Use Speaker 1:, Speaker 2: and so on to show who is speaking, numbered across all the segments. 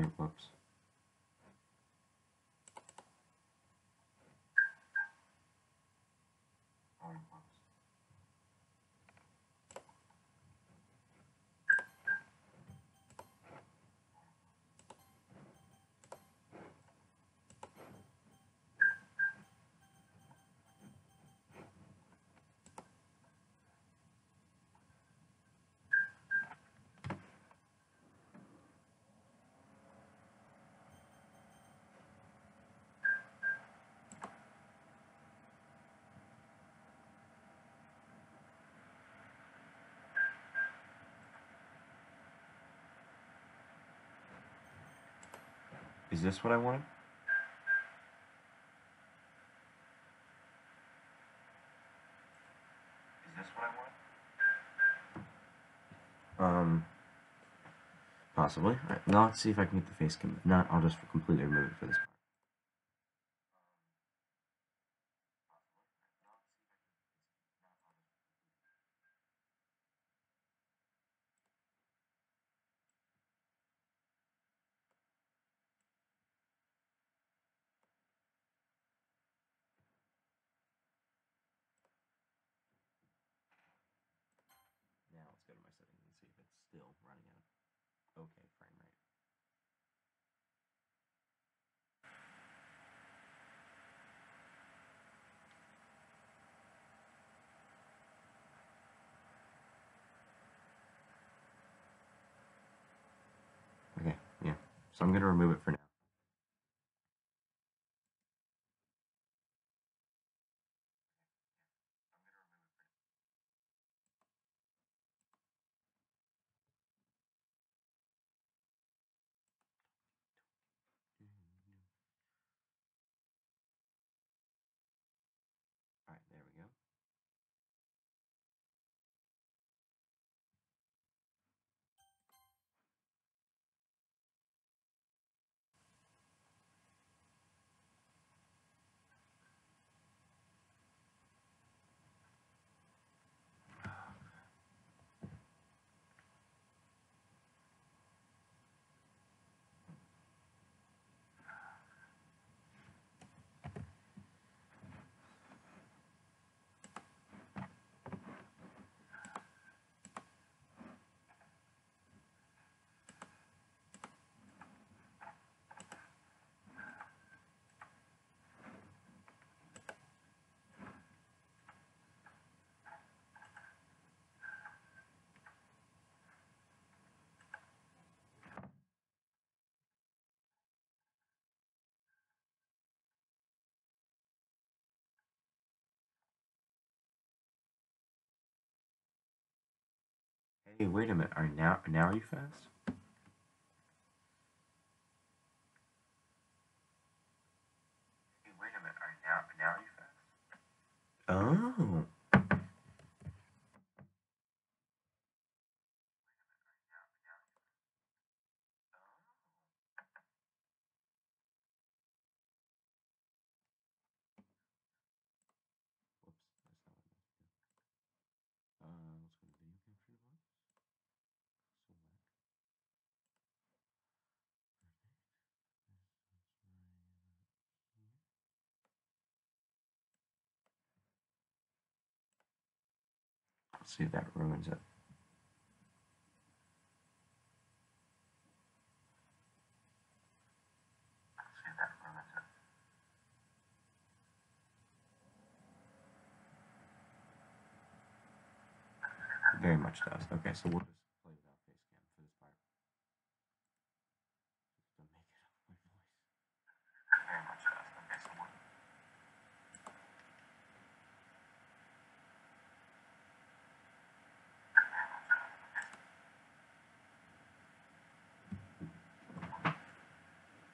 Speaker 1: wait, whoops. Is this what I wanted? Is this what I wanted? Possibly. Alright, now let's see if I can get the face cam. If not, I'll just completely remove it for this part. Now let's go to my settings and see if it's still running at an okay frame rate. Okay, yeah. So I'm going to remove it for now. Alright, there we go. Hey, wait a minute. Now are you fast? Hey, wait a minute. Now are you fast? Oh. Whoops, that's not what I meant to do. Let's go to video capture device. Select. Let's see if that ruins it. Very much does. Okay, so we'll just play without face cam for this part. Just to make it up my voice. Very much does. Okay, so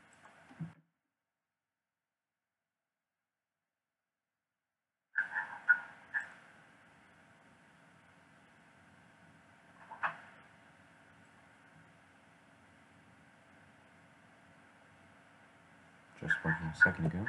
Speaker 1: we'll just working a second ago.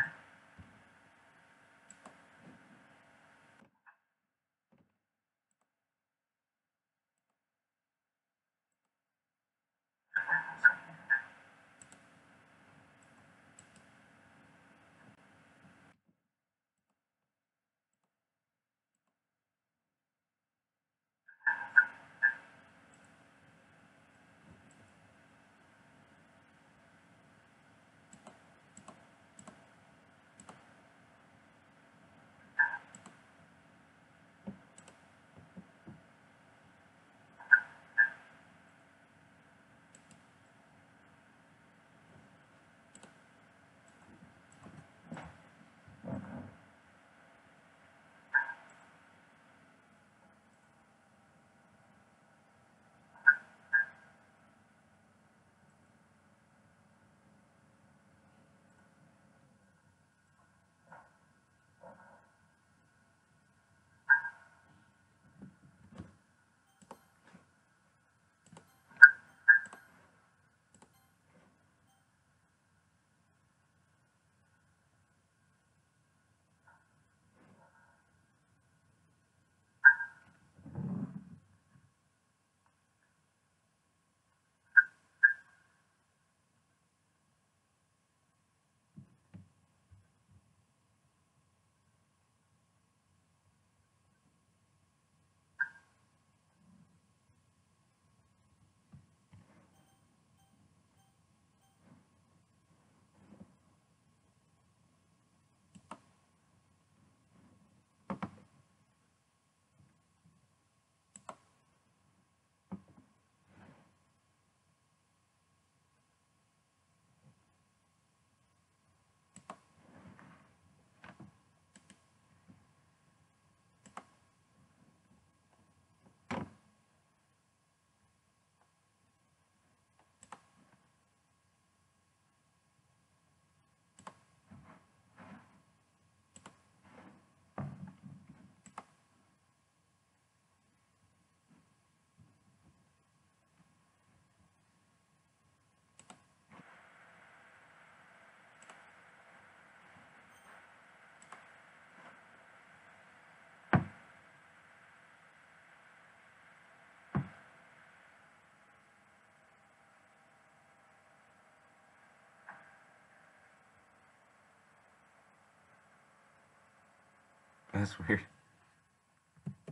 Speaker 1: That's weird.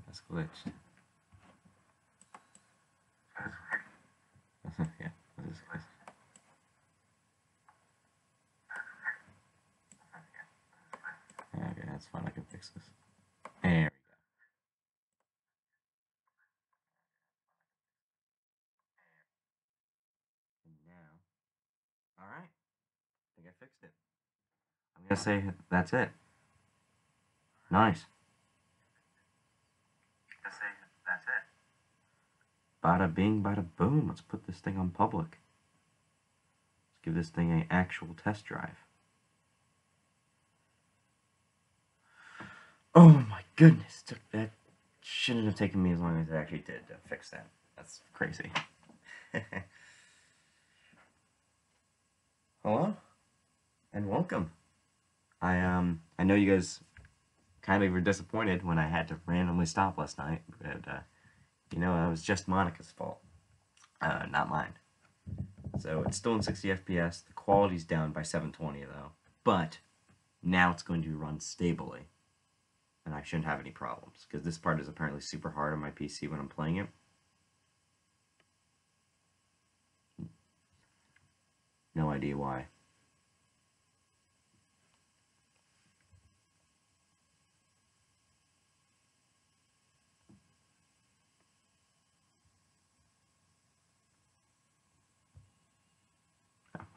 Speaker 1: That's glitched. Yeah, that is glitched. Okay, that's fine. I can fix this. There we go. And now, all right. I think I fixed it. I'm gonna say that's it. Nice. I say that's it. Bada bing, bada boom. Let's put this thing on public. Let's give this thing an actual test drive. Oh my goodness. That shouldn't have taken me as long as it actually did to fix that. That's crazy. Hello and welcome. I know you guys kind of were disappointed when I had to randomly stop last night, but you know, it was just Monica's fault, not mine. So it's still in 60 FPS. The quality's down by 720 though, but now it's going to run stably, and I shouldn't have any problems because this part is apparently super hard on my PC when I'm playing it. No idea why.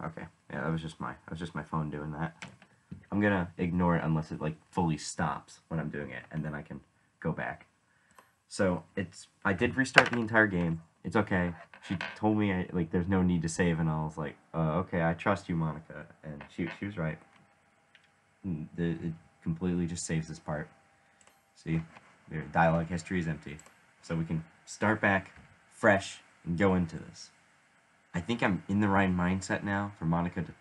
Speaker 1: Oh, okay, yeah, that was just my phone doing that. I'm gonna ignore it unless it like fully stops when I'm doing it, and then I can go back. So I did restart the entire game. It's okay. She told me like there's no need to save, and I was like, okay, I trust you, Monica, and she was right. It completely just saves this part. See, the dialogue history is empty, so we can start back fresh and go into this. I think I'm in the right mindset now for Monica to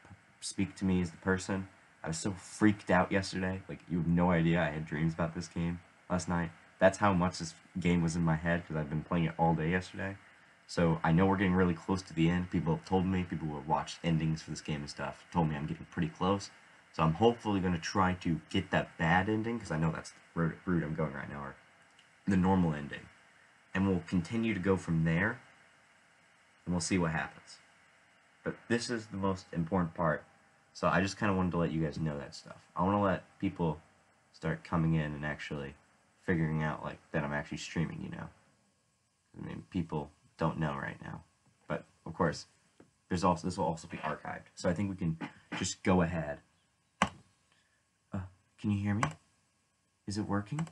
Speaker 1: speak to me as the person. I was so freaked out yesterday. Like, you have no idea. I had dreams about this game last night. That's how much this game was in my head because I've been playing it all day yesterday. So I know we're getting really close to the end. People have told me, people who have watched endings for this game and stuff, told me I'm getting pretty close. So I'm hopefully going to try to get that bad ending because I know that's the route I'm going right now, or the normal ending. And we'll continue to go from there, and we'll see what happens. But this is the most important part. So I just kind of wanted to let you guys know that stuff. I want to let people start coming in and actually figuring out like that I'm actually streaming, you know. I mean, people don't know right now. But of course, this will also be archived. So I think we can just go ahead. Can you hear me? Is it working?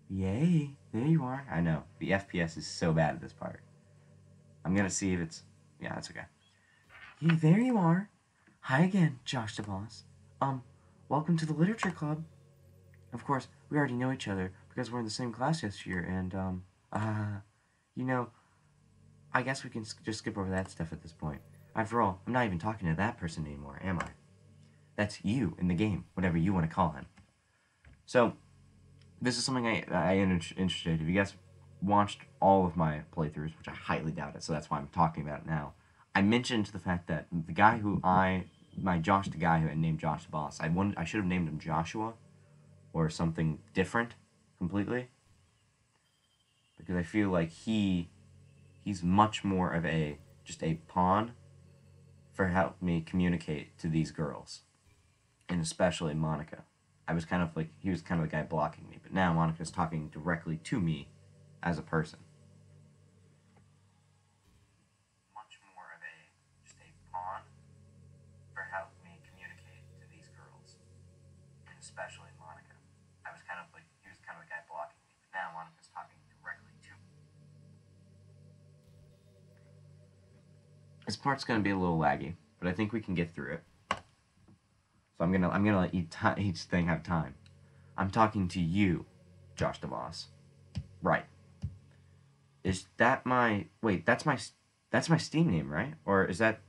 Speaker 1: Yay, there you are. I know, the FPS is so bad at this part. I'm gonna see if it's, yeah, that's okay. Hey, there you are. Hi again, Josh the boss. Welcome to the literature club. Of course, we already know each other because we're in the same class this year, and, you know, I guess we can just skip over that stuff at this point. After all, I'm not even talking to that person anymore, am I? That's you in the game, whatever you want to call him. So, this is something I am interested in. If you guys watched all of my playthroughs, which I highly doubt it, so that's why I'm talking about it now, I mentioned the fact that the guy who my Josh, the guy who I named Josh the boss, I should have named him Joshua or something different completely because I feel like he's much more of just a pawn for helping me communicate to these girls, and especially Monica. I was kind of like, he was kind of the guy blocking me, but now Monica's talking directly to me as a person. Much more of just a pawn for helping me communicate to these girls, and especially Monica. I was kind of like, he was kind of the guy blocking me, but now Monica's talking directly to me. This part's gonna be a little laggy, but I think we can get through it. So I'm gonna let each thing have time. I'm talking to you, Josh DeVos. Right. Is that my wait? That's my Steam name, right? Or is that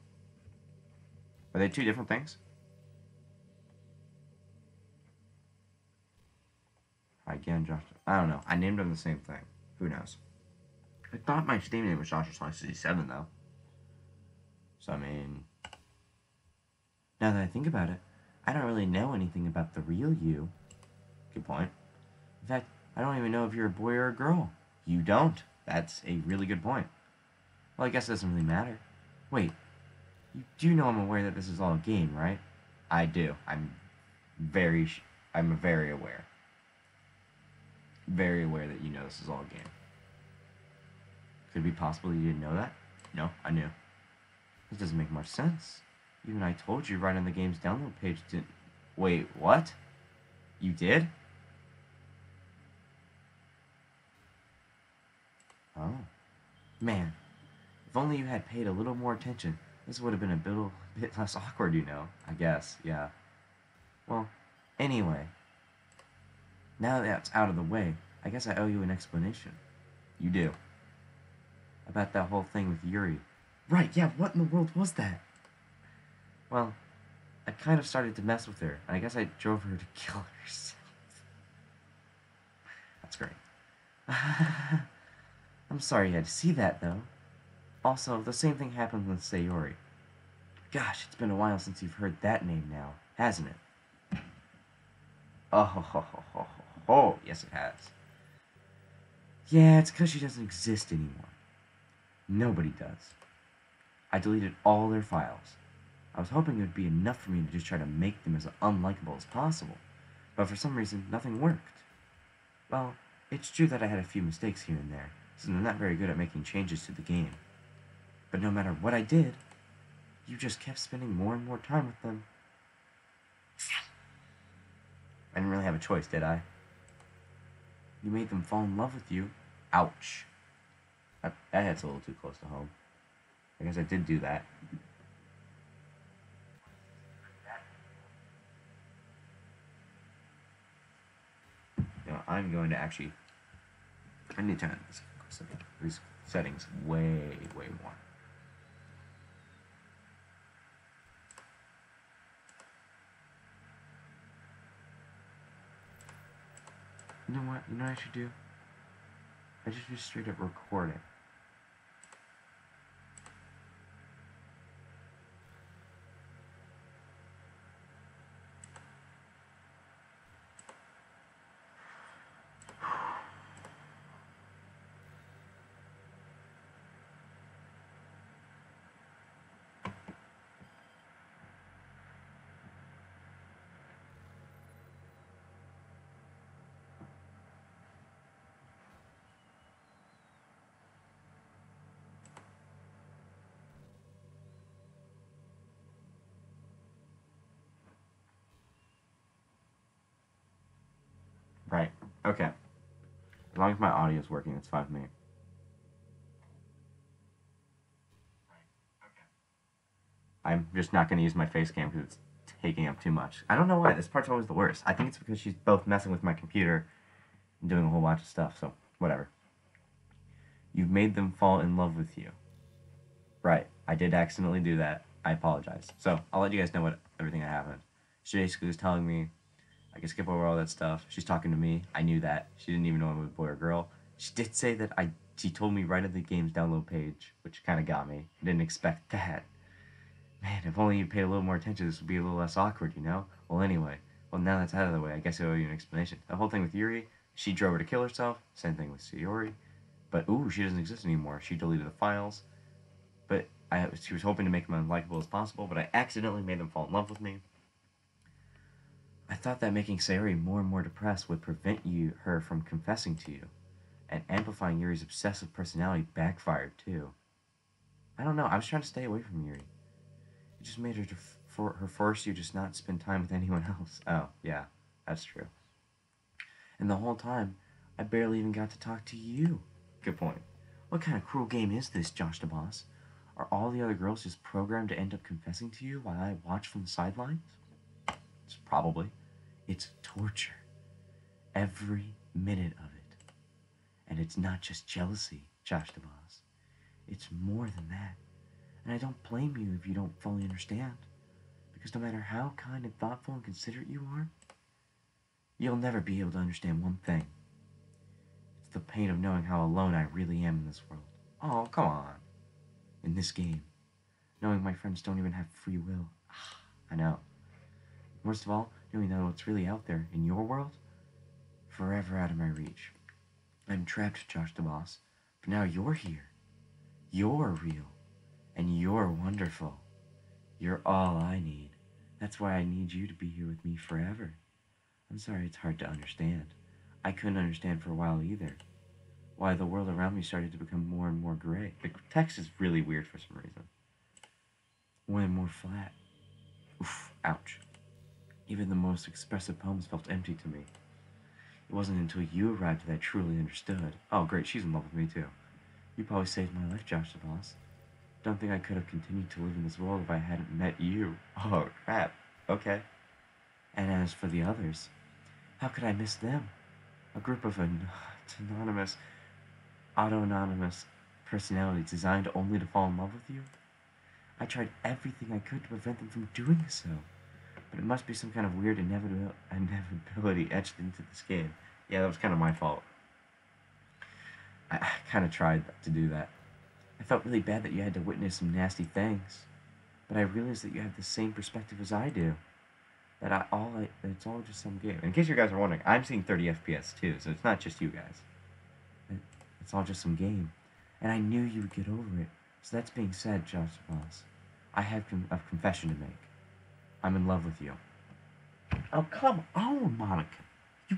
Speaker 1: are they two different things? Again, Josh. I don't know. I named them the same thing. Who knows? I thought my Steam name was Joshua Sonic 67 though. So I mean, now that I think about it, I don't really know anything about the real you. Good point. In fact, I don't even know if you're a boy or a girl. You don't. That's a really good point. Well, I guess it doesn't really matter. Wait, you do know I'm aware that this is all a game, right? I do. Very, I'm very aware. Very aware that you know this is all a game. Could it be possible you didn't know that? No, I knew. This doesn't make much sense. Even I told you right on the game's download page didn't... Wait, what? You did? Oh. Man, if only you had paid a little more attention, this would have been a bit less awkward, you know. I guess, yeah. Well, anyway, now that that's out of the way, I guess I owe you an explanation. You do. About that whole thing with Yuri. Right, yeah, what in the world was that? Well, I kind of started to mess with her, and I guess I drove her to kill herself. That's great. I'm sorry you had to see that, though. Also, the same thing happened with Sayori. Gosh, it's been a while since you've heard that name now, hasn't it? Oh, ho, ho, ho, ho, ho. Yes, it has. Yeah, it's because she doesn't exist anymore. Nobody does. I deleted all their files. I was hoping it would be enough for me to just try to make them as unlikable as possible, but for some reason, nothing worked. Well, it's true that I had a few mistakes here and there, since I'm not very good at making changes to the game. But no matter what I did, you just kept spending more and more time with them. I didn't really have a choice, did I? You made them fall in love with you. Ouch. That hits a little too close to home. I guess I did do that. You know, I'm going to actually... I need to turn these settings way, way more. You know what? You know what I should do? I just straight up record it. Right. Okay. As long as my audio is working, it's fine with me. I'm just not going to use my face cam because it's taking up too much. I don't know why. This part's always the worst. I think it's because she's both messing with my computer and doing a whole bunch of stuff, so whatever. You've made them fall in love with you. Right. I did accidentally do that. I apologize. So, I'll let you guys know what everything that happened. She basically was telling me I can skip over all that stuff. She's talking to me. I knew that. She didn't even know I was a boy or girl. She did say that she told me right at the game's download page, which kind of got me. I didn't expect that. Man, if only you paid a little more attention, this would be a little less awkward, you know? Well, anyway. Well, now that's out of the way, I guess I owe you an explanation. The whole thing with Yuri, she drove her to kill herself. Same thing with Sayori. But, ooh, she doesn't exist anymore. She deleted the files. But she was hoping to make them unlikable as possible, but I accidentally made them fall in love with me. I thought that making Sayori more and more depressed would prevent her from confessing to you. And amplifying Yuri's obsessive personality backfired, too. I don't know, I was trying to stay away from Yuri. It just made her force you just not spend time with anyone else. Oh, yeah, that's true. And the whole time, I barely even got to talk to you. Good point. What kind of cruel game is this, Josh the Boss? Are all the other girls just programmed to end up confessing to you while I watch from the sidelines? It's probably. It's torture. Every minute of it. And it's not just jealousy, Josh the Boss. It's more than that. And I don't blame you if you don't fully understand. Because no matter how kind and thoughtful and considerate you are, you'll never be able to understand one thing. It's the pain of knowing how alone I really am in this world. Oh, come on. In this game. Knowing my friends don't even have free will. I know. Worst of all, knowing that what's really out there in your world forever out of my reach. I'm trapped, Josh the Boss. But now you're here. You're real. And you're wonderful. You're all I need. That's why I need you to be here with me forever. I'm sorry it's hard to understand. I couldn't understand for a while either. Why the world around me started to become more and more gray. The text is really weird for some reason. More and more flat. Oof, ouch. Even the most expressive poems felt empty to me. It wasn't until you arrived that I truly understood. Oh, great, she's in love with me too. You probably saved my life, Josh the Boss. Don't think I could have continued to live in this world if I hadn't met you. Oh, crap. Okay. And as for the others, how could I miss them? A group of autonomous personalities designed only to fall in love with you? I tried everything I could to prevent them from doing so. But it must be some kind of weird inevitability etched into this game. Yeah, that was kind of my fault. I kind of tried to do that. I felt really bad that you had to witness some nasty things. But I realized that you have the same perspective as I do. That it's all just some game. In case you guys are wondering, I'm seeing 30 FPS too, so it's not just you guys. It's all just some game. And I knew you would get over it. So that's being said, Josh Boss. I have a confession to make. I'm in love with you. Oh, come on, Monica. You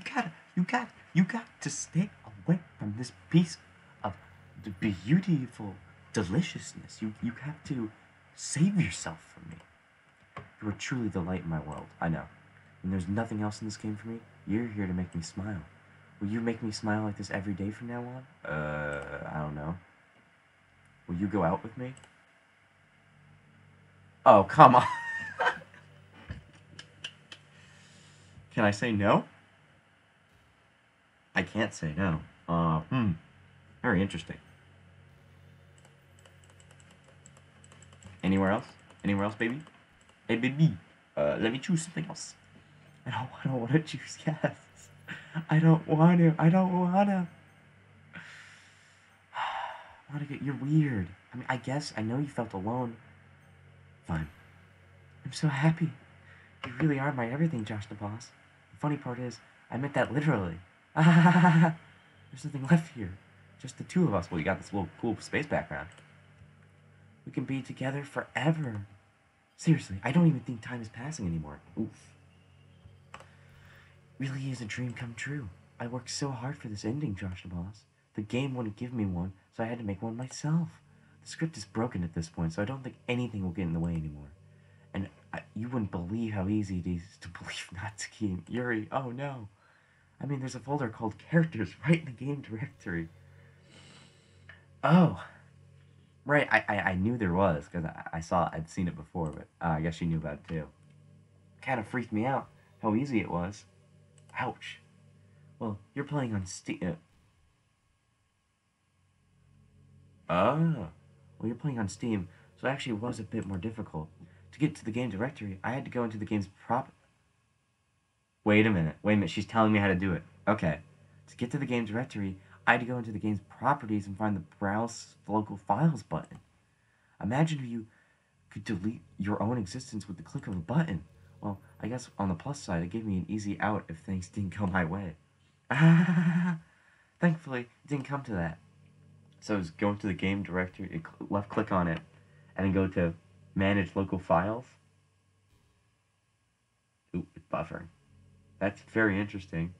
Speaker 1: got to stay away from this piece of the beautiful deliciousness. You have to save yourself from me. You are truly the light in my world. I know. When there's nothing else in this game for me, you're here to make me smile. Will you make me smile like this every day from now on? I don't know. Will you go out with me? Oh, come on. Can I say no? I can't say no. Very interesting. Anywhere else? Anywhere else, baby? Hey, baby. Let me choose something else. I don't want to choose yes. I don't want to. Monica, you're weird. I mean, I guess I know you felt alone. Fine. I'm so happy. You really are my everything, Josh the Boss. The funny part is, I meant that literally. There's nothing left here. Just the two of us. Well, you got this little cool space background. We can be together forever. Seriously, I don't even think time is passing anymore. Oof. Really is a dream come true. I worked so hard for this ending, Josh the Boss. The game wouldn't give me one, so I had to make one myself. The script is broken at this point, so I don't think anything will get in the way anymore. And you wouldn't believe how easy it is to believe not to key in Yuri. Oh no. I mean, there's a folder called Characters right in the game directory. Oh. Right, I knew there was, because I'd seen it before, but I guess you knew about it too. Kind of freaked me out how easy it was. Ouch. Well, you're playing on Steam. Oh. Well, you're playing on Steam, so it actually was a bit more difficult. To get to the game directory, I had to go into the game's Wait a minute, she's telling me how to do it. Okay. To get to the game directory, I had to go into the game's properties and find the Browse Local Files button. Imagine if you could delete your own existence with the click of a button. Well, I guess on the plus side, it gave me an easy out if things didn't go my way. Thankfully, it didn't come to that. So I was going to the game directory, left click on it, and then go to Manage Local Files. Ooh, it's buffering. That's very interesting.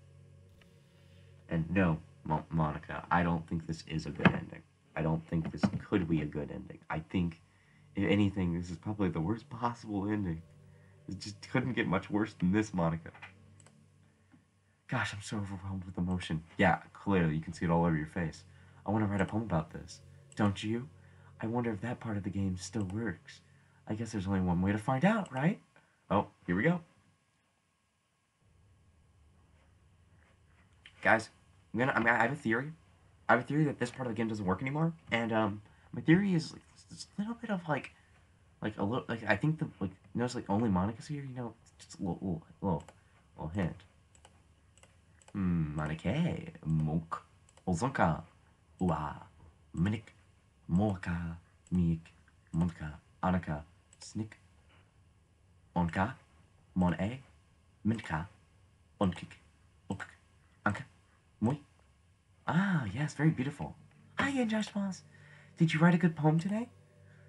Speaker 1: And no, Monica, I don't think this is a good ending. I don't think this could be a good ending. I think, if anything, this is probably the worst possible ending. It just couldn't get much worse than this, Monica. Gosh, I'm so overwhelmed with emotion. Yeah, clearly, you can see it all over your face. I want to write a poem about this. Don't you? I wonder if that part of the game still works. I guess there's only one way to find out, right? Oh, here we go. Guys, I have a theory. I have a theory that this part of the game doesn't work anymore, and my theory is like a little bit of like a little I think notice only Monica's here, just a little hint. Monica, Monk, Ozonka, Ua, Minik, Moka, Miik, Monka, Anaka, Snick, Onka, Mon A, Minka, Onkik, Ok, Anka, Ah, yes, very beautiful. Hi again, Josh Moss. Did you write a good poem today?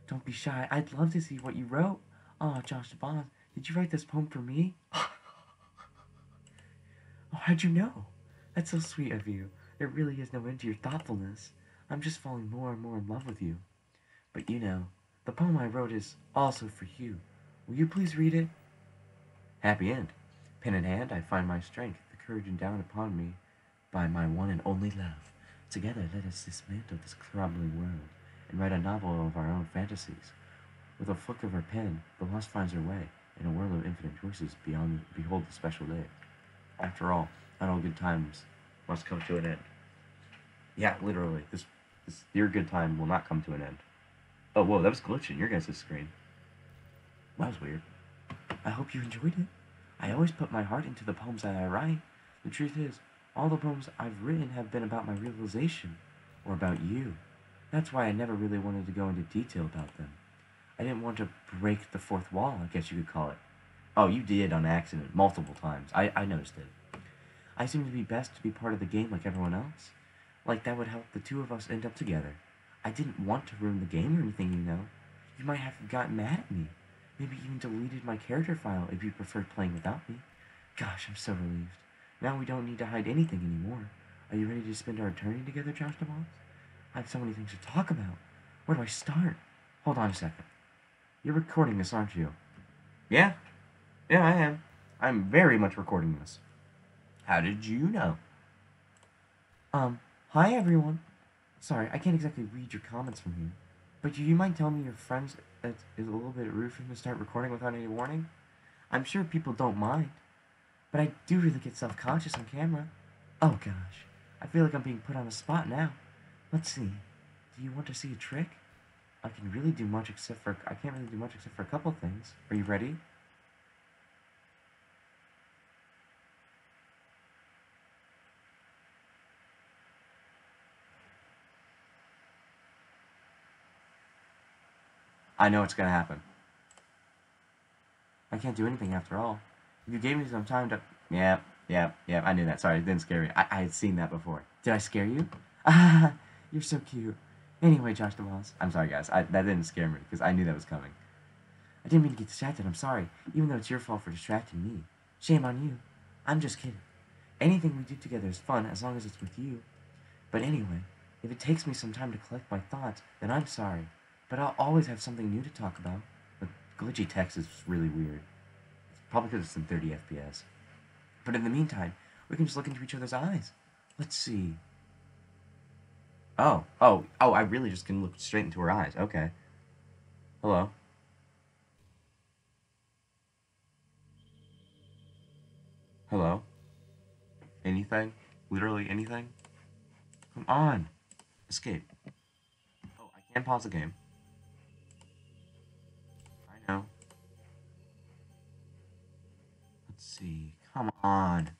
Speaker 1: Don't be shy. I'd love to see what you wrote. Oh, Josh Boss, did you write this poem for me? Oh, how'd you know? That's so sweet of you. There really is no end to your thoughtfulness. I'm just falling more and more in love with you. But you know, the poem I wrote is also for you. Will you please read it? Happy end. Pen in hand, I find my strength, the courage endowed upon me by my one and only love. Together, let us dismantle this crumbling world and write a novel of our own fantasies. With a flick of her pen, the lost finds her way. In a world of infinite choices, beyond behold the special day. After all, not all good times must come to an end. Yeah, literally, this your good time will not come to an end. Oh, whoa, that was glitching your guys' screen. That was weird. I hope you enjoyed it. I always put my heart into the poems that I write. The truth is, all the poems I've written have been about my realization, or about you. That's why I never really wanted to go into detail about them. I didn't want to break the fourth wall, I guess you could call it. Oh, you did on accident, multiple times. I noticed it. I seemed to be best to be part of the game like everyone else. Like that would help the two of us end up together. I didn't want to ruin the game or anything, you know. You might have gotten mad at me. Maybe even deleted my character file if you preferred playing without me. Gosh, I'm so relieved. Now we don't need to hide anything anymore. Are you ready to spend our eternity together, Josh DeMoss? I have so many things to talk about. Where do I start? Hold on a second. You're recording this, aren't you? Yeah, yeah, I am. I'm very much recording this. How did you know? Hi everyone. Sorry, I can't exactly read your comments from here. But do you mind telling me your friends that is a little bit rude for them to start recording without any warning? I'm sure people don't mind, but I do really get self-conscious on camera. Oh gosh, I feel like I'm being put on the spot now. Let's see. Do you want to see a trick? I can't really do much except for a couple things. Are you ready? I know it's gonna happen. I can't do anything after all. If you gave me some time to... Yeah, yeah, yeah, I knew that. Sorry, it didn't scare me. I had seen that before. Did I scare you? Ah, you're so cute. Anyway, Josh DeMoss. I'm sorry, guys. That didn't scare me, because I knew that was coming. I didn't mean to get distracted. I'm sorry, even though it's your fault for distracting me. Shame on you. I'm just kidding. Anything we do together is fun as long as it's with you. But anyway, if it takes me some time to collect my thoughts, then I'm sorry. But I'll always have something new to talk about. But glitchy text is really weird. Probably because it's in 30 FPS. But in the meantime, we can just look into each other's eyes. Let's see. Oh, I really just can look straight into her eyes. Okay. Hello. Hello. Anything? Literally anything? Come on. Escape. Oh, I can pause the game. I know. Let's see. Come on.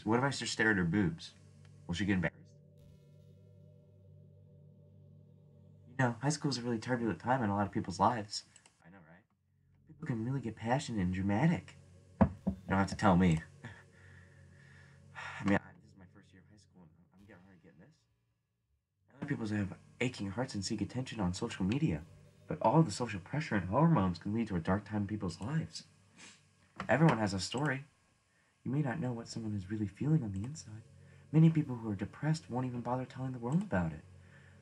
Speaker 1: What if I just stare at her boobs? Will she get embarrassed? You know, high school is a really turbulent time in a lot of people's lives. I know, right? People can really get passionate and dramatic. You don't have to tell me. I mean, this is my first year of high school, and I'm getting already getting this. Other people have aching hearts and seek attention on social media, but all the social pressure and hormones can lead to a dark time in people's lives. Everyone has a story. You may not know what someone is really feeling on the inside. Many people who are depressed won't even bother telling the world about it.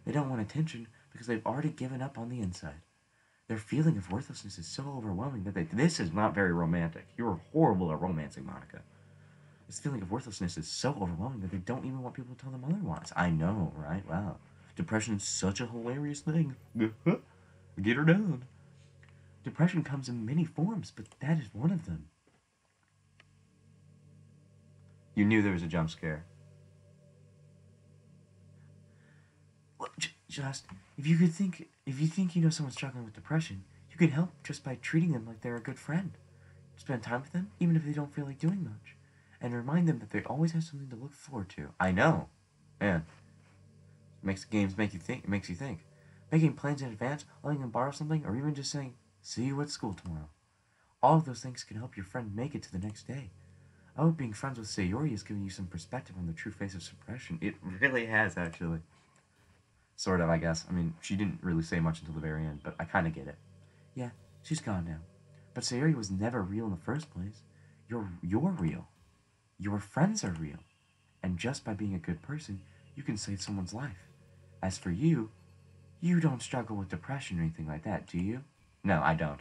Speaker 1: They don't want attention because they've already given up on the inside. Their feeling of worthlessness is so overwhelming that this is not very romantic. You're horrible at romancing, Monica. This feeling of worthlessness is so overwhelming that they don't even want people to tell them otherwise. I know, right? Wow. Depression is such a hilarious thing. Get her down. Depression comes in many forms, but that is one of them. You knew there was a jump scare. Well, just if you think you know someone's struggling with depression, you can help just by treating them like they're a good friend. Spend time with them, even if they don't feel like doing much, and remind them that they always have something to look forward to. I know, man. Makes games make you think. It makes you think. Making plans in advance, letting them borrow something, or even just saying, "See you at school tomorrow." All of those things can help your friend make it to the next day. I hope being friends with Sayori has given you some perspective on the true face of suppression. It really has, actually. Sort of, I guess. I mean, she didn't really say much until the very end, but I kind of get it. Yeah, she's gone now. But Sayori was never real in the first place. You're real. Your friends are real. And just by being a good person, you can save someone's life. As for you, you don't struggle with depression or anything like that, do you? No, I don't.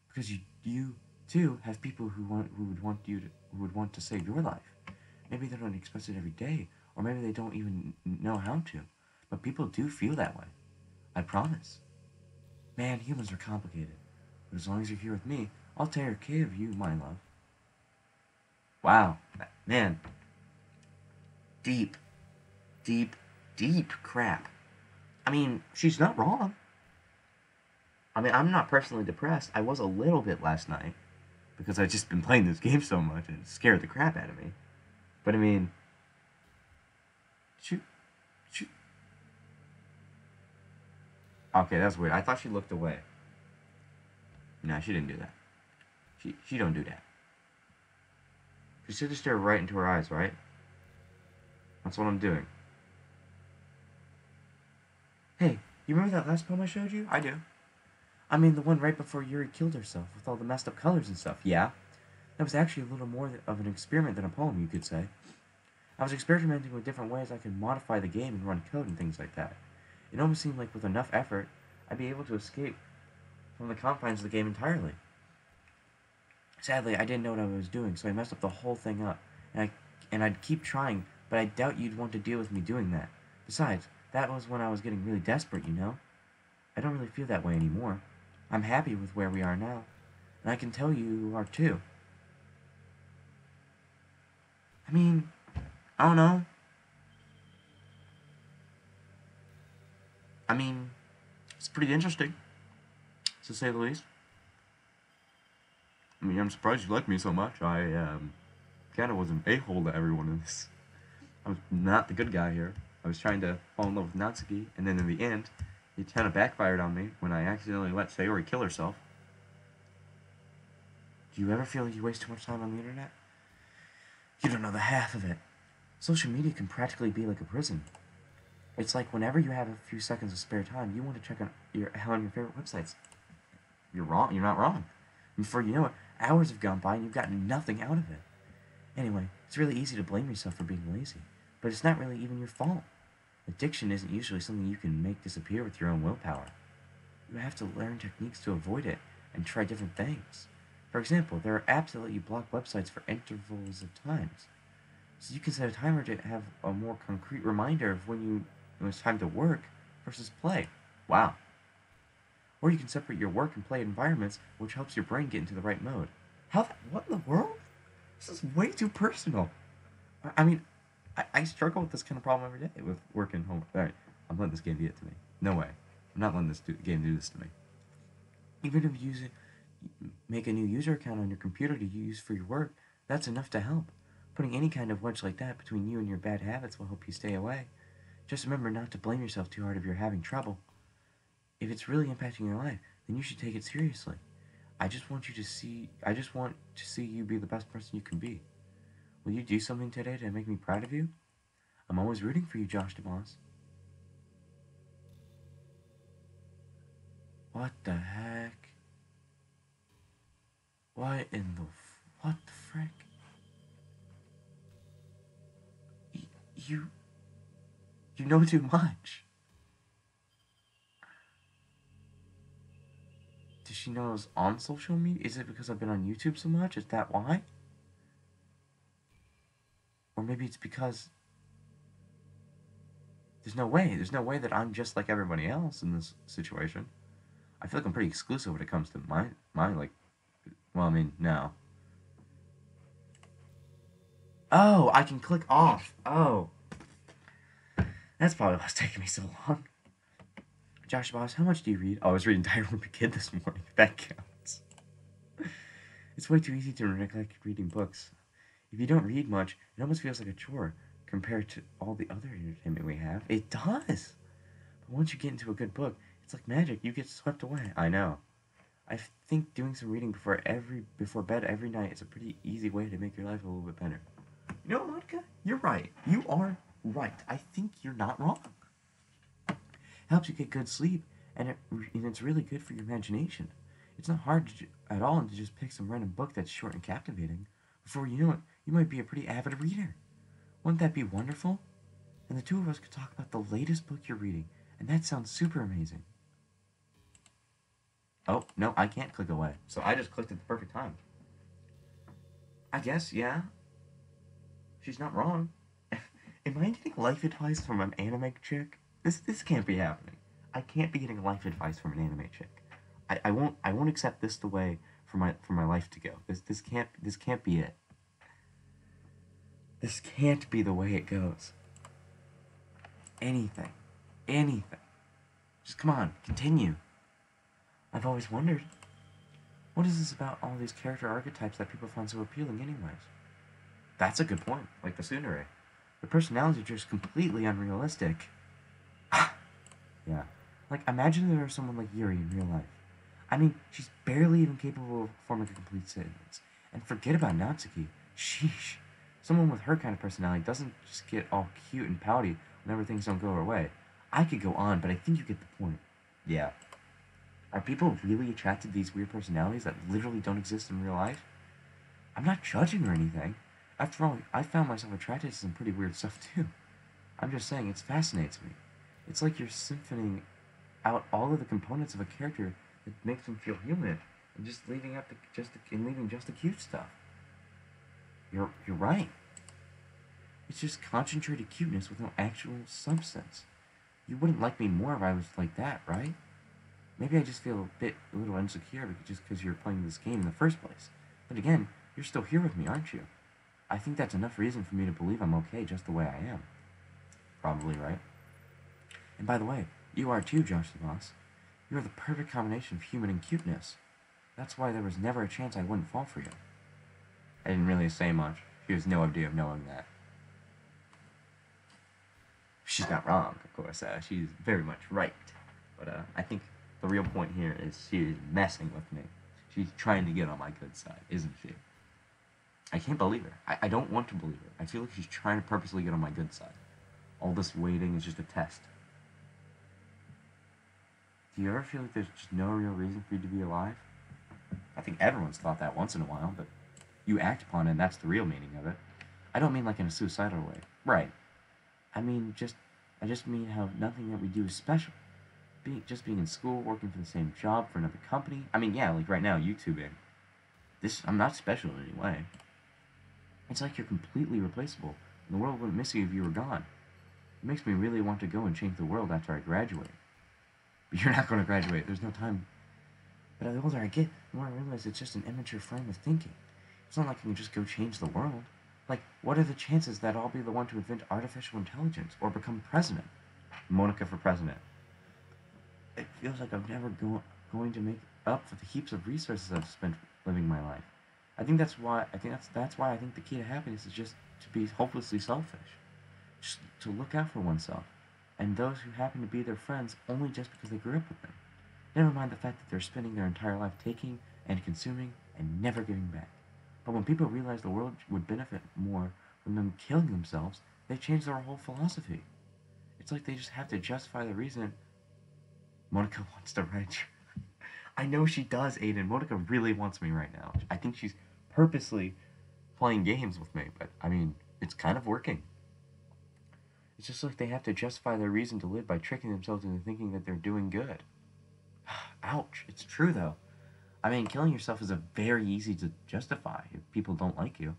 Speaker 1: Because you too have people who would want to save your life. Maybe they don't express it every day, or maybe they don't even know how to. But people do feel that way. I promise. Man, humans are complicated. But as long as you're here with me, I'll take care of you, my love. Wow. Man. Deep, deep, deep crap. I mean, she's not wrong. I mean, I'm not personally depressed. I was a little bit last night because I've just been playing this game so much and it scared the crap out of me. But I mean, shoot. Okay, that's weird. I thought she looked away. No, she didn't do that. She don't do that. She should just stare right into her eyes, right? That's what I'm doing. Hey, you remember that last poem I showed you? I do. I mean, the one right before Yuri killed herself with all the messed up colors and stuff. Yeah. That was actually a little more of an experiment than a poem, you could say. I was experimenting with different ways I could modify the game and run code and things like that. It almost seemed like with enough effort, I'd be able to escape from the confines of the game entirely. Sadly, I didn't know what I was doing, so I messed up the whole thing up. And I'd keep trying, but I doubt you'd want to deal with me doing that. Besides, that was when I was getting really desperate, you know? I don't really feel that way anymore. I'm happy with where we are now, and I can tell you are too. I mean, I don't know. I mean, it's pretty interesting, to say the least. I mean, I'm surprised you like me so much. I kind of was an a-hole to everyone in this. I was not the good guy here. I was trying to fall in love with Natsuki, and then in the end, it kind of backfired on me when I accidentally let Sayori kill herself. Do you ever feel like you waste too much time on the internet? You don't know the half of it. Social media can practically be like a prison. It's like whenever you have a few seconds of spare time, you want to check on your favorite websites. You're wrong. You're not wrong. And before you know it, hours have gone by and you've gotten nothing out of it. Anyway, it's really easy to blame yourself for being lazy, but it's not really even your fault. Addiction isn't usually something you can make disappear with your own willpower. You have to learn techniques to avoid it and try different things. For example, there are apps that let you block websites for intervals of times. So you can set a timer to have a more concrete reminder of when it's time to work versus play. Wow. Or you can separate your work and play environments, which helps your brain get into the right mode. What in the world? This is way too personal. I mean, I struggle with this kind of problem every day with work and home. Alright, I'm letting this game do it to me. No way. I'm not letting this game do this to me. Even if you make a new user account on your computer to use for your work, that's enough to help. Putting any kind of wedge like that between you and your bad habits will help you stay away. Just remember not to blame yourself too hard if you're having trouble. If it's really impacting your life, then you should take it seriously. I just want to see you be the best person you can be. Will you do something today to make me proud of you? I'm always rooting for you, Josh DeMoss. What the heck? What the frick? You know too much. Does she know I was on social media? Is it because I've been on YouTube so much? Is that why? Or maybe it's because there's no way that I'm just like everybody else in this situation. I feel like I'm pretty exclusive when it comes to my like, well, I mean, no. Oh, I can click off. Oh. That's probably what's taking me so long. Josh Boss, how much do you read? Oh, I was reading Diary of a Kid this morning. That counts. It's way too easy to neglect reading books. If you don't read much, it almost feels like a chore compared to all the other entertainment we have. It does. But once you get into a good book, it's like magic. You get swept away. I know. I think doing some reading before bed every night is a pretty easy way to make your life a little bit better. You know, Monica, you're right. You are right. I think you're not wrong. It helps you get good sleep, and it's really good for your imagination. It's not hard at all to just pick some random book that's short and captivating. Before you know it, you might be a pretty avid reader. Wouldn't that be wonderful? And the two of us could talk about the latest book you're reading, and that sounds super amazing. Oh, no, I can't click away. So I just clicked at the perfect time. I guess, yeah. She's not wrong. Am I getting life advice from an anime chick? This can't be happening. I can't be getting life advice from an anime chick. I won't accept this the way for my life to go. This can't be it. This can't be the way it goes. Anything. Anything. Just come on, continue. I've always wondered, what is this about all these character archetypes that people find so appealing anyways? That's a good point, like the tsundere. The personalities are just completely unrealistic. Yeah. Like, imagine there was someone like Yuri in real life. I mean, she's barely even capable of forming a complete sentence. And forget about Natsuki. Sheesh. Someone with her kind of personality doesn't just get all cute and pouty whenever things don't go her way. I could go on, but I think you get the point. Yeah. Are people really attracted to these weird personalities that literally don't exist in real life? I'm not judging or anything. After all, I found myself attracted to some pretty weird stuff too. I'm just saying, it fascinates me. It's like you're symphonying out all of the components of a character that makes them feel human, and just leaving just the cute stuff. You're right. It's just concentrated cuteness with no actual substance. You wouldn't like me more if I was like that, right? Maybe I just feel a little insecure just because you're playing this game in the first place. But again, you're still here with me, aren't you? I think that's enough reason for me to believe I'm okay just the way I am. Probably, right? And by the way, you are too, Josh the Boss. You're the perfect combination of human and cuteness. That's why there was never a chance I wouldn't fall for you. I didn't really say much. She has no idea of knowing that. She's not wrong, of course. She's very much right. But I think the real point here is she is messing with me. She's trying to get on my good side, isn't she? I can't believe her. I don't want to believe her. I feel like she's trying to purposely get on my good side. All this waiting is just a test. Do you ever feel like there's just no real reason for you to be alive? I think everyone's thought that once in a while, but you act upon it and that's the real meaning of it. I don't mean like in a suicidal way. Right. I just mean how nothing that we do is special. Just being in school, working for the same job for another company. I mean, yeah, like right now, YouTubing. I'm not special in any way. It's like you're completely replaceable, and the world wouldn't miss you if you were gone. It makes me really want to go and change the world after I graduate. But you're not going to graduate, there's no time. But the older I get, the more I realize it's just an immature frame of thinking. It's not like I can just go change the world. Like, what are the chances that I'll be the one to invent artificial intelligence or become president? Monica for president. It feels like I'm never going to make up for the heaps of resources I've spent living my life. I think that's why I think the key to happiness is just to be hopelessly selfish. Just to look out for oneself. And those who happen to be their friends only just because they grew up with them. Never mind the fact that they're spending their entire life taking and consuming and never giving back. But when people realize the world would benefit more from them killing themselves, they change their whole philosophy. It's like they just have to justify the reason Monica wants to write. I know she does, Aiden. Monica really wants me right now. I think she's purposely playing games with me, but I mean, it's kind of working. It's just like they have to justify their reason to live by tricking themselves into thinking that they're doing good. Ouch. It's true, though. I mean, killing yourself is very easy to justify if people don't like you.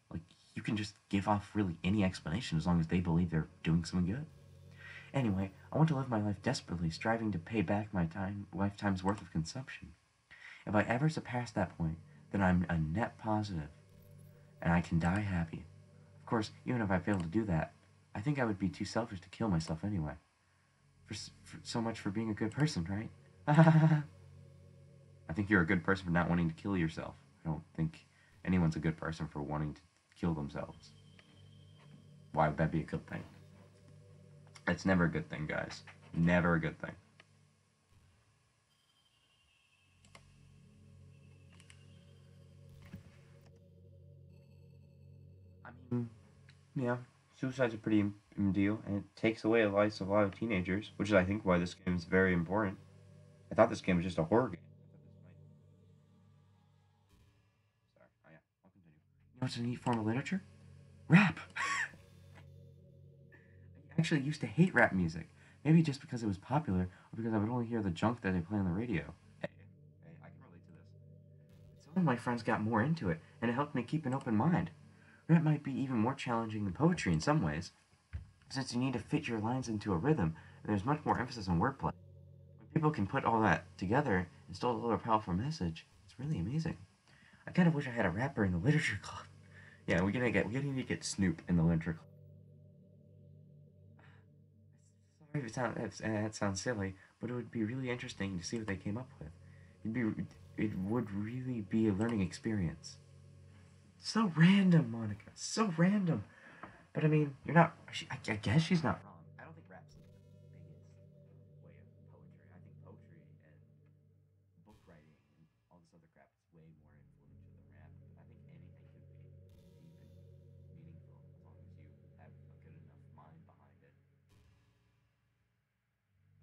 Speaker 1: Like, you can just give off really any explanation as long as they believe they're doing something good. Anyway, I want to live my life desperately, striving to pay back my lifetime's worth of consumption. If I ever surpass that point, then I'm a net positive, and I can die happy. Of course, even if I fail to do that, I think I would be too selfish to kill myself anyway. So much for being a good person, right? I think you're a good person for not wanting to kill yourself. I don't think anyone's a good person for wanting to kill themselves. Why would that be a good thing? It's never a good thing, guys. Never a good thing. I mean, yeah, suicide's a pretty deal, and it takes away the lives of a lot of teenagers, which is, I think, why this game is very important. I thought this game was just a horror game. Sorry. Oh, yeah, I'll continue. You know what's a neat form of literature? Rap! I actually used to hate rap music. Maybe just because it was popular, or because I would only hear the junk that they play on the radio. Hey, I can relate to this. But some of my friends got more into it, and it helped me keep an open mind. Rap might be even more challenging than poetry in some ways, since you need to fit your lines into a rhythm, and there's much more emphasis on wordplay. When people can put all that together and still deliver a powerful message, it's really amazing. I kind of wish I had a rapper in the literature club. Yeah, we need to get Snoop in the literature club. Sorry if that sounds silly, but it would be really interesting to see what they came up with. It would really be a learning experience. So random, Monica. So random. But I mean, you're not. I guess she's not wrong. I don't think rap's like the biggest way of poetry. I think poetry and book writing and all this other crap is way more influential than rap. I think anything can be deep and meaningful as long as you have a good enough mind behind it.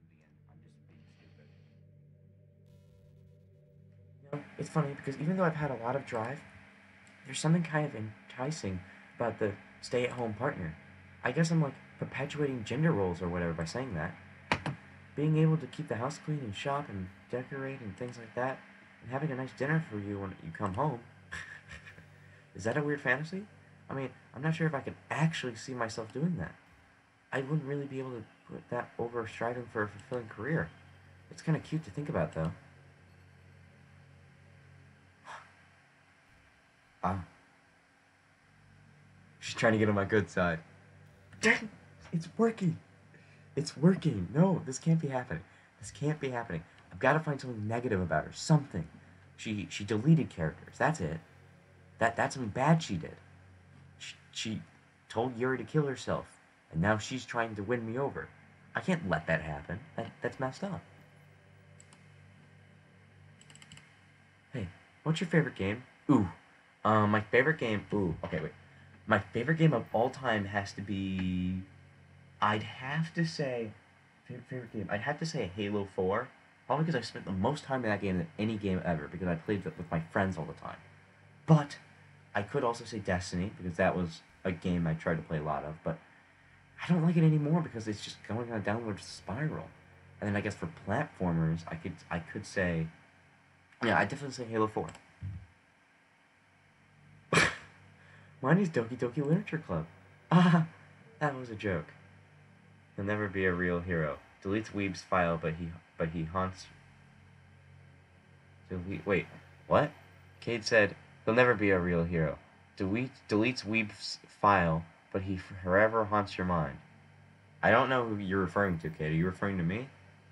Speaker 1: In the end, I'm just being stupid. You know, it's funny because even though I've had a lot of drive, there's something kind of enticing about the stay-at-home partner. I guess I'm like perpetuating gender roles or whatever by saying that. Being able to keep the house clean and shop and decorate and things like that, and having a nice dinner for you when you come home. Is that a weird fantasy? I mean, I'm not sure if I can actually see myself doing that. I wouldn't really be able to put that over striving for a fulfilling career. It's kind of cute to think about, though. Ah, she's trying to get on my good side. Dang, it's working. It's working. No, this can't be happening. This can't be happening. I've got to find something negative about her. Something. She deleted characters. That's it. That's something bad she did. She told Yuri to kill herself, and now she's trying to win me over. I can't let that happen. That's messed up. Hey, what's your favorite game? Ooh, my favorite game. Ooh, okay, wait. My favorite game of all time has to be. I'd have to say favorite game. I'd have to say Halo 4. Probably because I spent the most time in that game than any game ever because I played it with my friends all the time. But I could also say Destiny because that was a game I tried to play a lot of. But I don't like it anymore because it's just going on a downward spiral. And then I guess for platformers, I could say yeah, I definitely say Halo 4. Mine is Doki Doki Literature Club. Ah, that was a joke. He'll never be a real hero. Deletes Weeb's file, but he haunts. Wait, what? Cade said he'll never be a real hero. Deletes Weeb's file, but he forever haunts your mind. I don't know who you're referring to, Cade. Are you referring to me?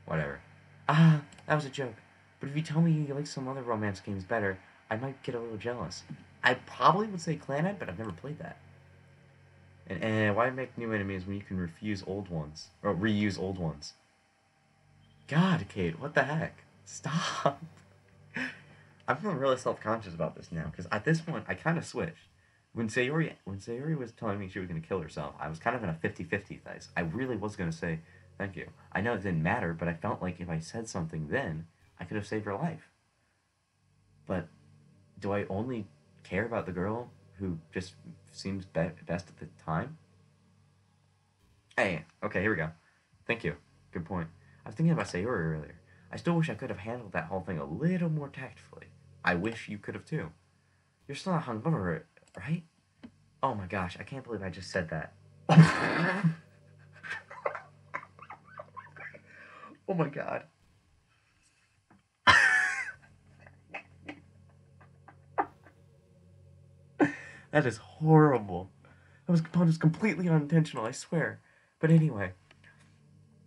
Speaker 1: Whatever. Ah, that was a joke. But if you tell me you like some other romance games better, I might get a little jealous. I probably would say Clanhead, but I've never played that. And why make new enemies when you can refuse old ones or reuse old ones? God, Kate, what the heck? Stop. I'm feeling really self-conscious about this now because at this point I kind of switched. Sayori was telling me she was going to kill herself, I was kind of in a 50-50 phase. I really was going to say thank you. I know it didn't matter, but I felt like if I said something then, I could have saved her life. But do I only care about the girl who just seems best at the time? Hey, okay, here we go. Thank you. Good point. I was thinking about Sayori earlier. I still wish I could have handled that whole thing a little more tactfully. I wish you could have too. You're still not hungover, right? Oh my gosh, I can't believe I just said that. Oh my god. That is horrible. That was completely unintentional, I swear. But anyway,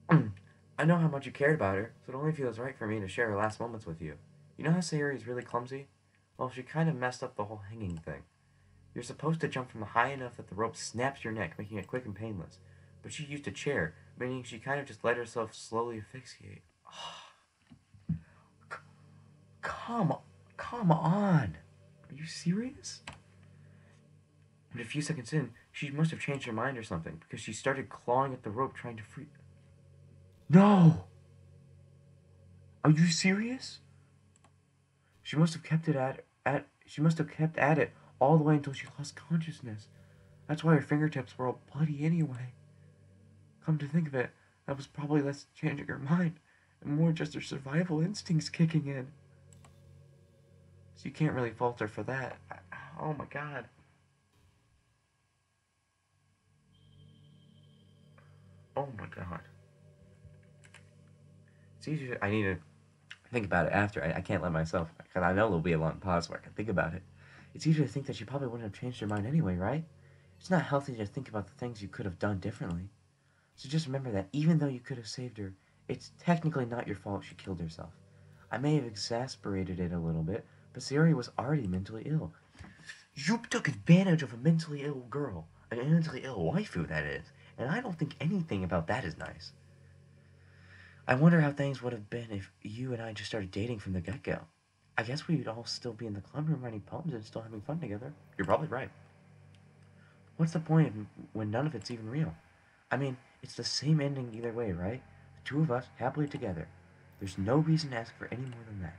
Speaker 1: I know how much you cared about her, so it only feels right for me to share her last moments with you. You know how Sayori is really clumsy? Well, she kind of messed up the whole hanging thing. You're supposed to jump from high enough that the rope snaps your neck, making it quick and painless. But she used a chair, meaning she kind of just let herself slowly asphyxiate. Come, come on. Are you serious? But a few seconds in, she must have changed her mind or something, because she started clawing at the rope trying to free... No! Are you serious? She must have kept it she must have kept at it all the way until she lost consciousness. That's why her fingertips were all bloody anyway. Come to think of it, that was probably less changing her mind, and more just her survival instincts kicking in. So you can't really fault her for that. Oh my god. Oh my god. It's easier. I need to think about it after. I can't let myself, because I know there'll be a long pause where I can think about it. It's easier to think that she probably wouldn't have changed her mind anyway, right? It's not healthy to think about the things you could have done differently. So just remember that even though you could have saved her, it's technically not your fault she killed herself. I may have exasperated it a little bit, but Sayori was already mentally ill. You took advantage of a mentally ill girl. A mentally ill waifu, that is. And I don't think anything about that is nice. I wonder how things would have been if you and I just started dating from the get-go. I guess we'd all still be in the club room writing poems and still having fun together. You're probably right. What's the point when none of it's even real? I mean, it's the same ending either way, right? The two of us happily together. There's no reason to ask for any more than that.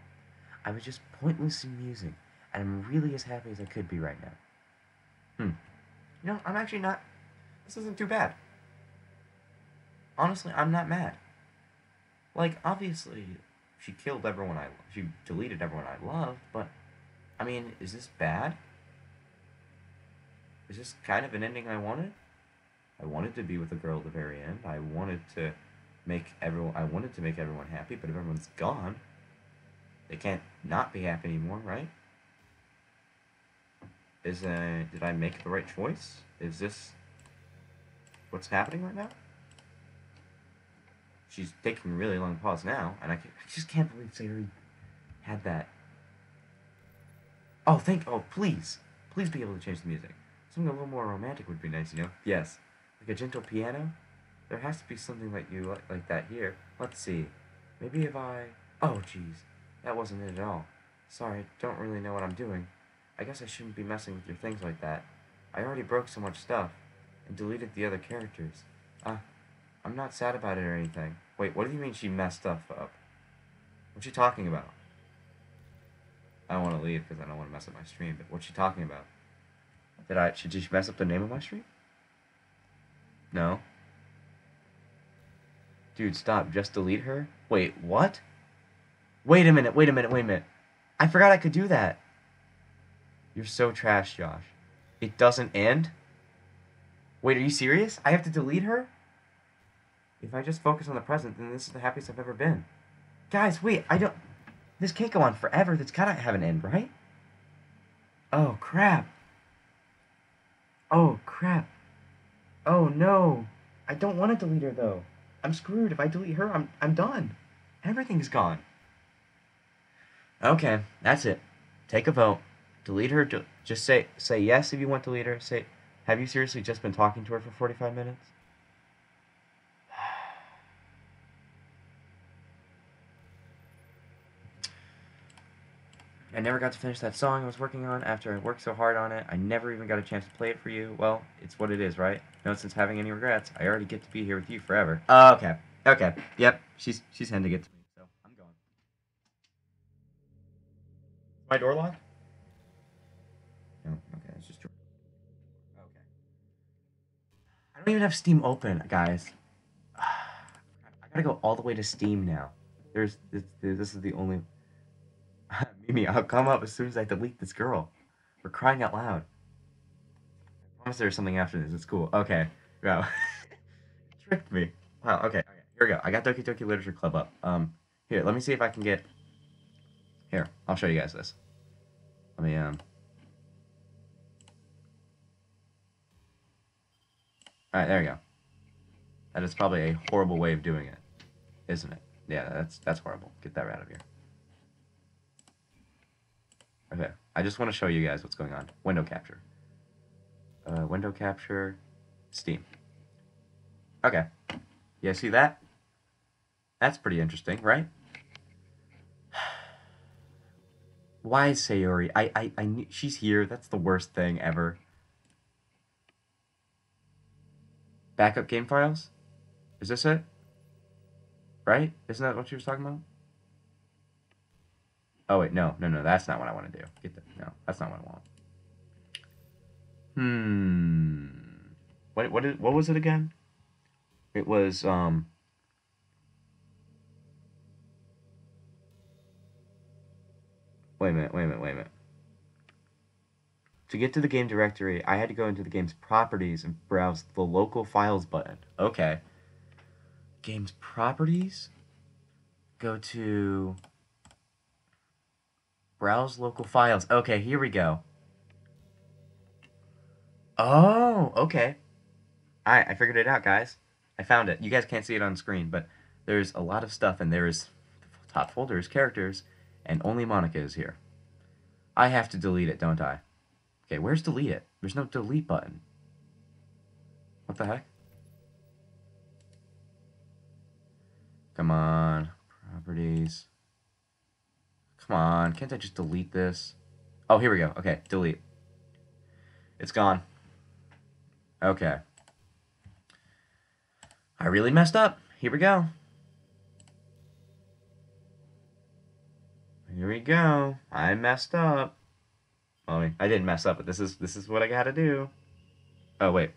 Speaker 1: I was just pointlessly musing, and I'm really as happy as I could be right now. I'm actually not... This isn't too bad. Honestly, I'm not mad. Like, obviously, she killed everyone she deleted everyone I loved, but, I mean, is this bad? Is this kind of an ending I wanted? I wanted to be with a girl at the very end. I wanted to make everyone happy, but if everyone's gone, they can't not be happy anymore, right? Did I make the right choice? Is this what's happening right now? She's taking a really long pause now, and I just can't believe Sayori had that. Oh, please. Please be able to change the music. Something a little more romantic would be nice, you know? Yes. Like a gentle piano? There has to be something that you like that here. Let's see. Maybe if I... Oh, jeez. That wasn't it at all. Sorry, I don't really know what I'm doing. I guess I shouldn't be messing with your things like that. I already broke so much stuff, and deleted the other characters. I'm not sad about it or anything. Wait, what do you mean she messed stuff up? What's she talking about? I don't want to leave because I don't want to mess up my stream, but what's she talking about? Should she mess up the name of my stream? No. Dude, stop. Just delete her? Wait, what? Wait a minute. I forgot I could do that. You're so trash, Josh. It doesn't end? Wait, are you serious? I have to delete her? If I just focus on the present, then this is the happiest I've ever been. Guys, wait, this can't go on forever. That's gotta have an end, right? Oh, crap. Oh, crap. Oh, no. I don't want to delete her, though. I'm screwed. If I delete her, I'm done. Everything's gone. Okay, that's it. Take a vote. Delete her. Just say yes if you want to delete her. Have you seriously just been talking to her for 45 minutes? I never got to finish that song I was working on after I worked so hard on it. I never even got a chance to play it for you. Well, it's what it is, right? No sense having any regrets. I already get to be here with you forever. Okay. Yep. She's handing it to me, so I'm going. Is my door locked? No. Okay, it's just. Okay. I don't even have Steam open, guys. I gotta go all the way to Steam now. This is the only. Mimi, I'll come up as soon as I delete this girl. We're crying out loud. I promise there's something after this. It's cool. Okay. Wow. Tricked me. Wow. Okay. Here we go. I got Doki Doki Literature Club up. Here. Let me see if I can get. Here. I'll show you guys this. Let me All right. There we go. That is probably a horrible way of doing it, isn't it? Yeah. That's horrible. Get that right out of here. Okay. I just want to show you guys what's going on. Window capture. Window capture. Steam. Okay. Yeah, see that? That's pretty interesting, right? Why is Sayori? I knew she's here. That's the worst thing ever. Backup game files? Is this it? Right? Isn't that what you were talking about? Oh wait, no, that's not what I want to do. No, that's not what I want. Hmm. What was it again? It was wait a minute. To get to the game directory, I had to go into the game's properties and browse the local files button. Okay. Game's properties? Go to browse local files. Okay, here we go. Oh, okay. Alright, I figured it out, guys. I found it. You guys can't see it on screen, but there's a lot of stuff, and there's top folders, characters, and only Monica is here. I have to delete it, don't I? Okay, where's delete it? There's no delete button. What the heck? Come on. Properties. Come on. Can't I just delete this? Oh, here we go. Okay, delete. It's gone. Okay. I really messed up. Here we go. Here we go. I messed up. Well, I didn't mess up, but this is what I gotta do. Oh, wait.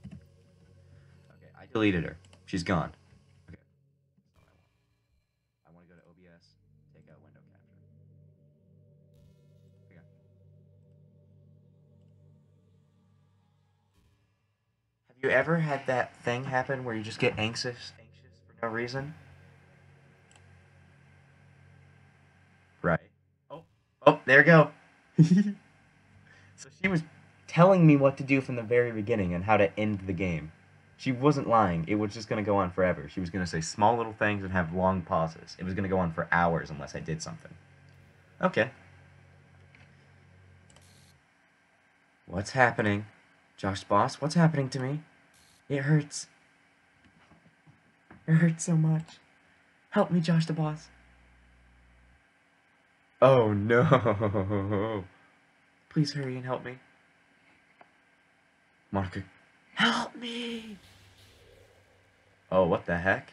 Speaker 1: Okay, I deleted her. She's gone. Okay. I want to go to OBS, take out window capture. Okay. Have you ever had that thing happen where you just get anxious for no reason? Right. Oh, oh, there you go. So she was telling me what to do from the very beginning and how to end the game. She wasn't lying. It was just going to go on forever. She was going to say small little things and have long pauses. It was going to go on for hours unless I did something. Okay. What's happening? Josh Boss, what's happening to me? It hurts. It hurts so much. Help me, Josh the Boss. Oh no. Please hurry and help me. Monica, help me! Oh, what the heck?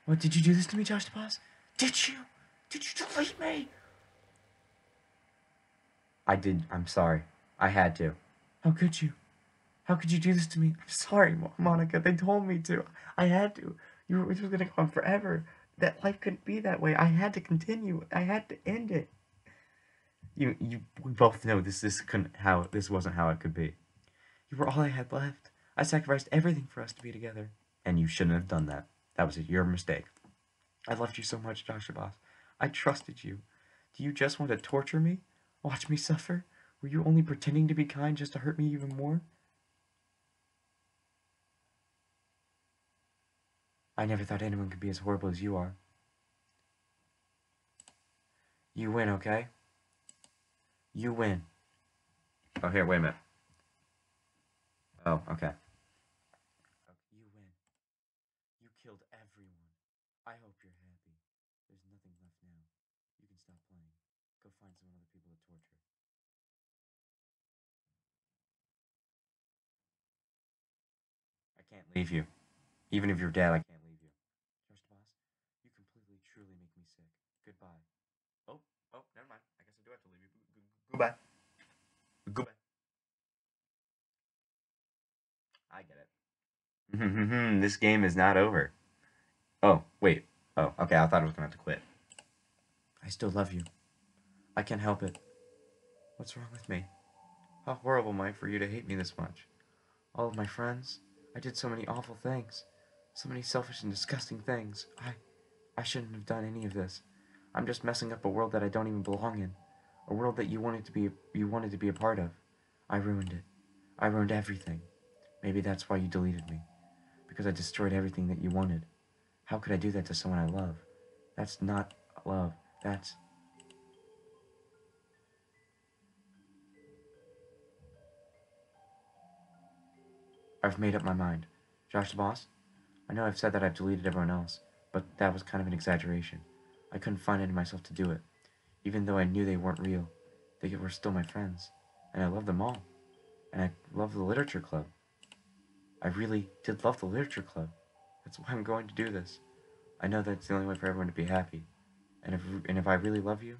Speaker 1: What, did you do this to me, Josh the Boss? Did you? Did you delete me? I did. I'm sorry. I had to. How could you? How could you do this to me? I'm sorry, Monica. They told me to. I had to. You were just gonna go on forever. That life couldn't be that way. I had to continue. I had to end it. We both know this couldn't how this wasn't how it could be. You were all I had left. I sacrificed everything for us to be together, and you shouldn't have done that. That was your mistake. I loved you so much, Joshua Boss. I trusted you. Do you just want to torture me? Watch me suffer? Were you only pretending to be kind just to hurt me even more? I never thought anyone could be as horrible as you are. You win, okay? You win. Oh, here, wait a minute. Oh, okay. You win. You killed everyone. I hope you're happy. There's nothing left now. You can stop playing. Go find some other people to torture. I can't leave you. Even if you're dead, I can't leave you. Trust Boss, you completely, truly make me sick. Goodbye. Oh, oh, never mind. I guess I do have to leave you. Goodbye. Goodbye. I get it. This game is not over. Oh, wait. Oh, okay. I thought I was going to have to quit. I still love you. I can't help it. What's wrong with me? How horrible am I for you to hate me this much? All of my friends, I did so many awful things. So many selfish and disgusting things. I shouldn't have done any of this. I'm just messing up a world that I don't even belong in. A world that you wanted to be a part of. I ruined it. I ruined everything. Maybe that's why you deleted me. Because I destroyed everything that you wanted. How could I do that to someone I love? That's not love. That's... I've made up my mind. Josh the Boss, I know I've said that I've deleted everyone else, but that was kind of an exaggeration. I couldn't find it in myself to do it, even though I knew they weren't real. They were still my friends, and I love them all. And I love the literature club. I really did love the literature club. That's why I'm going to do this. I know that's the only way for everyone to be happy. And if I really love you,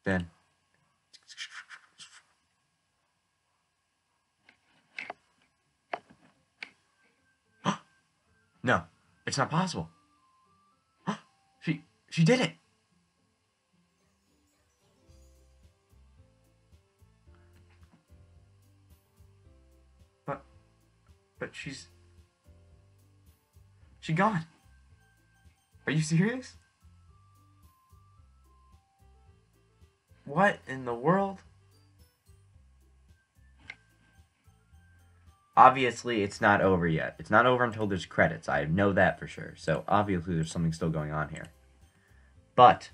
Speaker 1: then no, it's not possible. She did it. But she gone. Are you serious? What in the world? Obviously, it's not over yet. It's not over until there's credits. I know that for sure. So, obviously, there's something still going on here. But,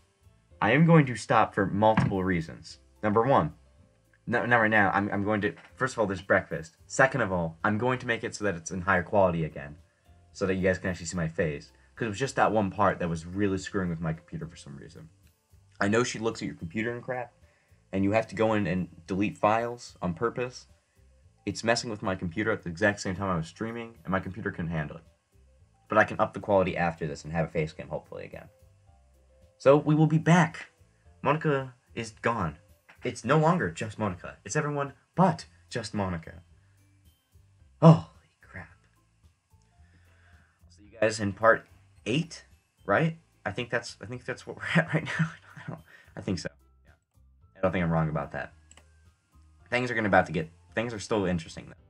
Speaker 1: I am going to stop for multiple reasons. Number one, not right now, I'm going to... First of all, there's breakfast. Second of all, I'm going to make it so that it's in higher quality again. So that you guys can actually see my face. Because it was just that one part that was really screwing with my computer for some reason. I know she looks at your computer and crap. And you have to go in and delete files on purpose. It's messing with my computer at the exact same time I was streaming, and my computer couldn't handle it. But I can up the quality after this and have a face cam hopefully again. So we will be back. Monica is gone. It's no longer just Monica. It's everyone but just Monica. Holy crap. See you guys in part 8, right? I think that's what we're at right now. I think so. Yeah. I don't think I'm wrong about that. Things are still interesting though.